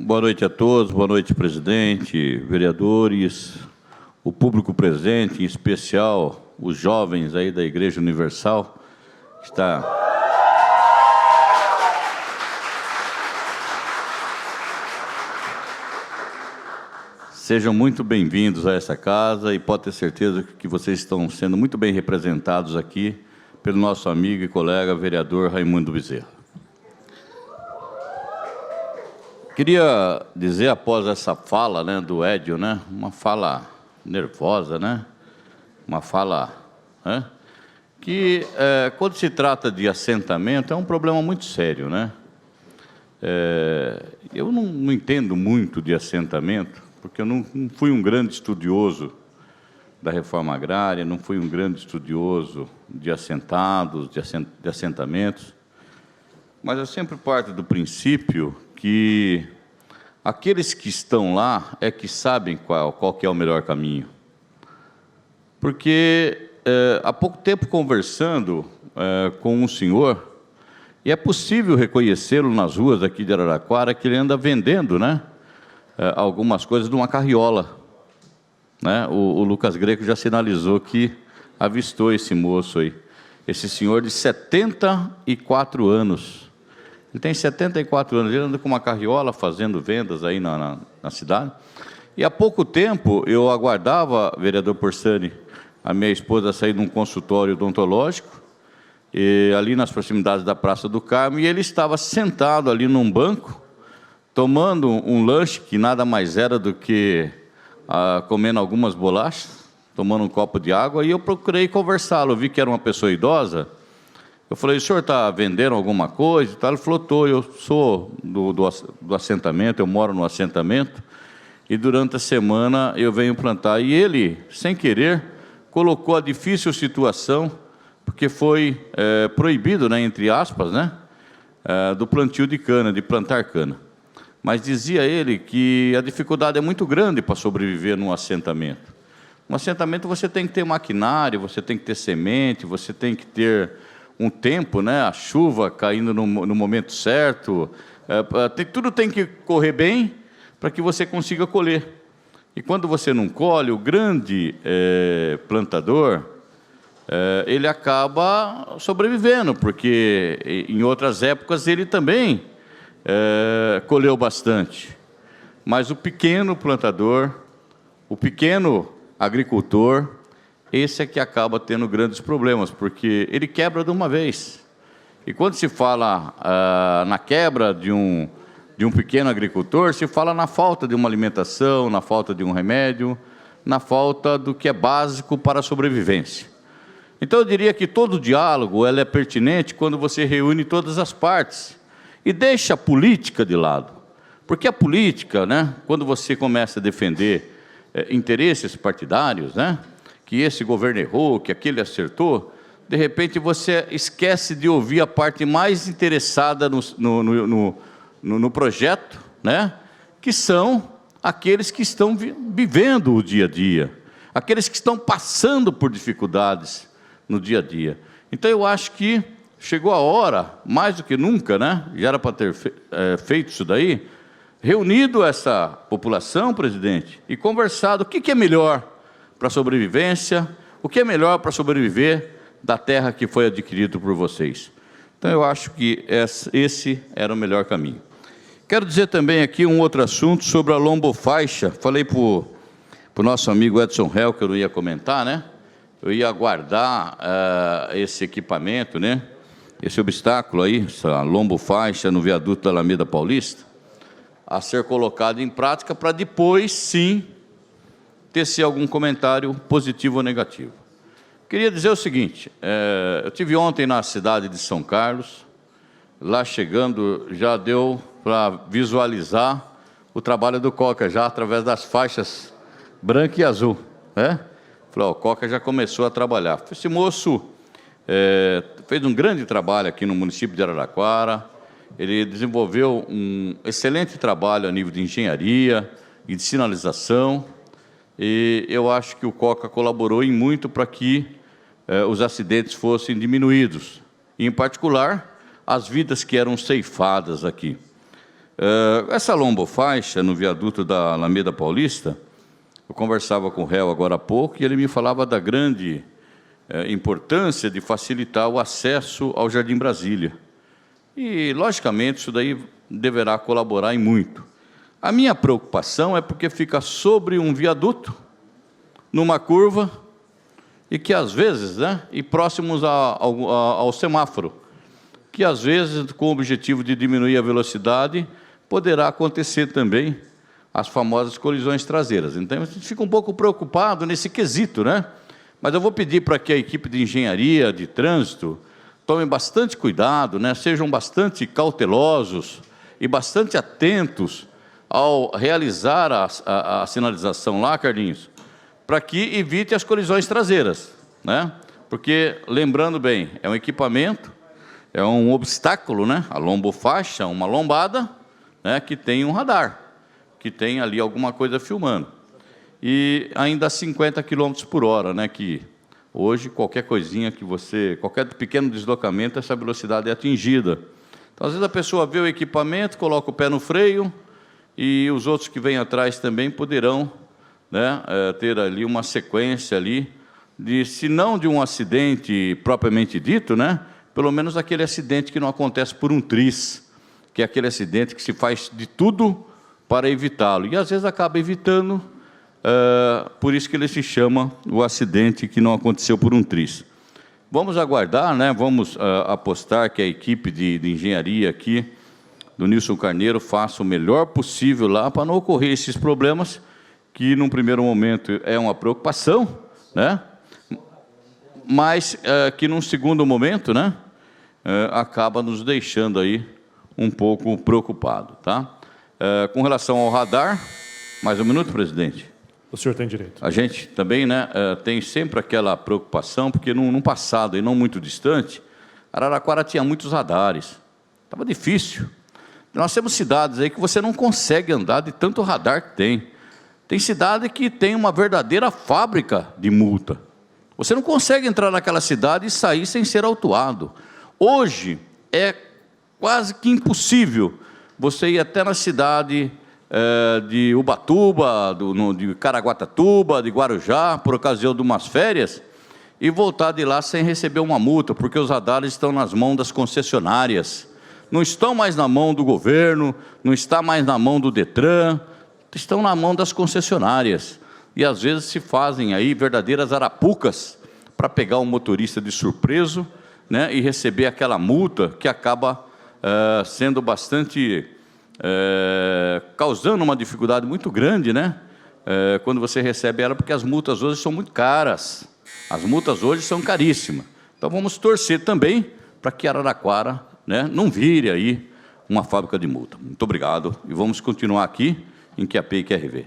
Boa noite a todos, boa noite, presidente, vereadores, o público presente, em especial os jovens aí da Igreja Universal, que está... Sejam muito bem-vindos a essa casa e pode ter certeza que vocês estão sendo muito bem representados aqui pelo nosso amigo e colega vereador Raimundo Bezerra. Queria dizer, após essa fala, do Edio, uma fala nervosa, uma fala, que quando se trata de assentamento é um problema muito sério, eu não entendo muito de assentamento, porque eu não fui um grande estudioso da reforma agrária, não fui um grande estudioso de assentados, de assentamentos, mas eu sempre parto do princípio que aqueles que estão lá é que sabem qual que é o melhor caminho. Porque há pouco tempo conversando com um senhor, e é possível reconhecê-lo nas ruas aqui de Araraquara, que ele anda vendendo, algumas coisas de uma carriola. O Lucas Greco já sinalizou que avistou esse moço aí, esse senhor de 74 anos. Ele tem 74 anos, ele anda com uma carriola fazendo vendas aí na cidade. E há pouco tempo eu aguardava, vereador Porsani, a minha esposa sair de um consultório odontológico, ali nas proximidades da Praça do Carmo, e ele estava sentado ali num banco, tomando um lanche que nada mais era do que comendo algumas bolachas, tomando um copo de água, e eu procurei conversá-lo. Eu vi que era uma pessoa idosa. Eu falei: o senhor está vendendo alguma coisa? Ele falou: estou, eu sou do assentamento, eu moro no assentamento, e durante a semana eu venho plantar. E ele, sem querer, colocou a difícil situação, porque foi proibido, entre aspas, do plantio de cana, de plantar cana. Mas dizia ele que a dificuldade é muito grande para sobreviver num assentamento. No assentamento você tem que ter maquinário, você tem que ter semente, você tem que ter um tempo, a chuva caindo no momento certo, tudo tem que correr bem para que você consiga colher. E quando você não colhe, o grande plantador, ele acaba sobrevivendo, porque em outras épocas ele também colheu bastante. Mas o pequeno plantador, o pequeno agricultor, esse é que acaba tendo grandes problemas, porque ele quebra de uma vez. E quando se fala na quebra de um pequeno agricultor, se fala na falta de uma alimentação, na falta de um remédio, na falta do que é básico para a sobrevivência. Então eu diria que todo diálogo é pertinente quando você reúne todas as partes e deixa a política de lado. Porque a política, quando você começa a defender interesses partidários, que esse governo errou, que aquele acertou, de repente você esquece de ouvir a parte mais interessada no projeto, que são aqueles que estão vivendo o dia a dia, aqueles que estão passando por dificuldades no dia a dia. Então eu acho que chegou a hora, mais do que nunca, já era para ter feito isso daí, reunido essa população, presidente, e conversado o que é melhor para a sobrevivência, o que é melhor para sobreviver da terra que foi adquirido por vocês. Então, eu acho que esse era o melhor caminho. Quero dizer também aqui um outro assunto sobre a lombofaixa. Falei para o nosso amigo Edson Hell que eu não ia comentar, eu ia aguardar esse equipamento, esse obstáculo aí, essa lombofaixa no viaduto da Alameda Paulista, a ser colocado em prática para depois, sim, tecer algum comentário positivo ou negativo. Queria dizer o seguinte, eu estive ontem na cidade de São Carlos, lá chegando já deu para visualizar o trabalho do Coca, já através das faixas branca e azul. Falei, o Coca já começou a trabalhar. Esse moço fez um grande trabalho aqui no município de Araraquara, ele desenvolveu um excelente trabalho a nível de engenharia e de sinalização, e eu acho que o Coca colaborou em muito para que os acidentes fossem diminuídos, e, em particular, as vidas que eram ceifadas aqui. Essa lombofaixa no viaduto da Alameda Paulista, eu conversava com o réu agora há pouco e ele me falava da grande importância de facilitar o acesso ao Jardim Brasília. E, logicamente, isso daí deverá colaborar em muito. A minha preocupação é porque fica sobre um viaduto, numa curva, e que às vezes, e próximos ao semáforo, que às vezes, com o objetivo de diminuir a velocidade, poderá acontecer também as famosas colisões traseiras. Então, a gente fica um pouco preocupado nesse quesito, Mas eu vou pedir para que a equipe de engenharia, de trânsito, tomem bastante cuidado, sejam bastante cautelosos e bastante atentos ao realizar a sinalização lá, Carlinhos, para que evite as colisões traseiras, Porque, lembrando bem, é um equipamento, é um obstáculo, a lombofaixa, uma lombada, que tem um radar, que tem ali alguma coisa filmando. E ainda a 50 km por hora, que hoje qualquer coisinha que qualquer pequeno deslocamento, essa velocidade é atingida. Então, às vezes a pessoa vê o equipamento, coloca o pé no freio, e os outros que vêm atrás também poderão ter ali uma sequência ali, se não de um acidente propriamente dito, pelo menos aquele acidente que não acontece por um triz, que é aquele acidente que se faz de tudo para evitá-lo. E às vezes acaba evitando, por isso que ele se chama o acidente que não aconteceu por um triz. Vamos aguardar, vamos apostar que a equipe de engenharia aqui, do Nilson Carneiro, faça o melhor possível lá para não ocorrer esses problemas, que num primeiro momento é uma preocupação, mas que num segundo momento, acaba nos deixando aí um pouco preocupado, com relação ao radar, mais um minuto, presidente. O senhor tem direito. A gente também tem sempre aquela preocupação, porque num passado e não muito distante, Araraquara tinha muitos radares, estava difícil. Nós temos cidades aí que você não consegue andar de tanto radar que tem. Tem cidade que tem uma verdadeira fábrica de multa. Você não consegue entrar naquela cidade e sair sem ser autuado. Hoje é quase que impossível você ir até na cidade de Ubatuba, de Caraguatatuba, de Guarujá, por ocasião de umas férias, e voltar de lá sem receber uma multa, porque os radares estão nas mãos das concessionárias. Não estão mais na mão do governo, não está mais na mão do Detran, estão na mão das concessionárias. E às vezes se fazem aí verdadeiras arapucas para pegar um motorista de surpreso, e receber aquela multa que acaba sendo bastante, causando uma dificuldade muito grande, quando você recebe ela, porque as multas hoje são muito caras. As multas hoje são caríssimas. Então vamos torcer também para que Araraquara não vire aí uma fábrica de multa. Muito obrigado e vamos continuar aqui em QAP e QRV.